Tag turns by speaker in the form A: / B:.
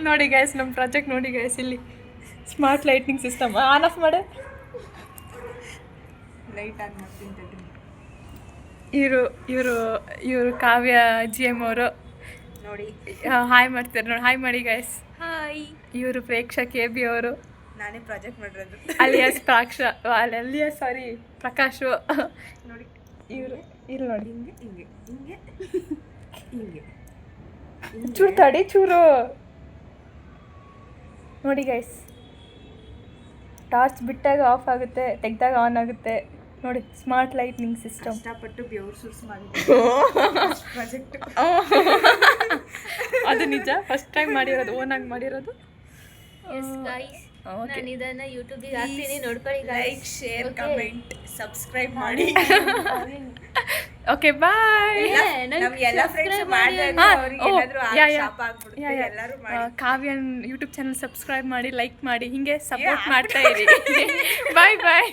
A: ನೋಡಿ ಗೈಸ್ ನಮ್ಮ ಪ್ರಾಜೆಕ್ಟ್ ನೋಡಿ ಗೈಸ್ ಇಲ್ಲಿ smart lightning system on off ಮಾಡೆ
B: ಲೈಟ್ ಆನ್ ಮಾಡ್ತೀನಿ.
A: ಇವರು ಕಾವ್ಯ GM ಅವರು
B: ನೋಡಿ
A: ಹಾಯ್ ಮಾಡ್ತಾರೆ ನೋಡಿ, ಹಾಯ್ ಮಾಡಿ ಗೈಸ್.
B: ಹಾಯ್.
A: ಇವರು ಪ್ರೇಕ್ಷಾ KB ಅವರು,
B: ನಾನೇ ಪ್ರಾಜೆಕ್ಟ್ ಮಾಡಿರೋದು.
A: ಅಲಿಯಾಸ್ ಪ್ರಕಾಶ್
B: ನೋಡಿ
A: ಇವರು ಇಲ್ಲಿ ನೋಡಿ
B: ಹಿಂಗೆ ಹಿಂಗೆ ಹಿಂಗೆ ಹಿಂಗೆ
A: ಚೂರು ತಡಿ ಚೂರು ನೋಡಿ ಗೈಸ್. ಟಾರ್ಚ್ ಬಿಟ್ಟಾಗ ಆಫ್ ಆಗುತ್ತೆ, ತೆಗ್ದಾಗ ಆನ್ ಆಗುತ್ತೆ ನೋಡಿ. Smart lightning system.
B: ಕಷ್ಟಪಟ್ಟು ಬೆವರು ಸುರಿಸಿ ಮಾಡಿದ್ದು ಪ್ರಾಜೆಕ್ಟ್.
A: ಅದು ನಿಜ, ಫಸ್ಟ್ ಟೈಮ್ ಮಾಡಿರೋದು, ಓನಾಗಿ ಮಾಡಿರೋದು.
C: ನಾನು ಇದನ್ನ ಯೂಟ್ಯೂಬಿಗೆ ಹಾಕ್ತೀನಿ, ನೋಡ್ಕೊಳ್ಳಿ.
B: ಲೈಕ್, ಶೇರ್, ಕಮೆಂಟ್, ಸಬ್ಸ್ಕ್ರೈಬ್ ಮಾಡಿ.
A: Okay bye.
B: ನಮ್ಮ ಎಲ್ಲ ಫ್ರೆಂಡ್ಸ್ ಮಾಡಿದ್ರೆ ಅವರಿಗೆ ಏನಾದರೂ ಶಾಪ್ ಆಗ್ಬಿಡುತ್ತೆ. ಎಲ್ಲರೂ ಮಾಡಿ.
A: ಕಾವ್ಯನ್ ಯೂಟ್ಯೂಬ್ ಚಾನಲ್ ಸಬ್ಸ್ಕ್ರೈಬ್ ಮಾಡಿ, ಲೈಕ್ ಮಾಡಿ, ಹಿಂಗೆ ಸಪೋರ್ಟ್ ಮಾಡ್ತಾ ಇರಿ. ಬಾಯ್ ಬಾಯ್.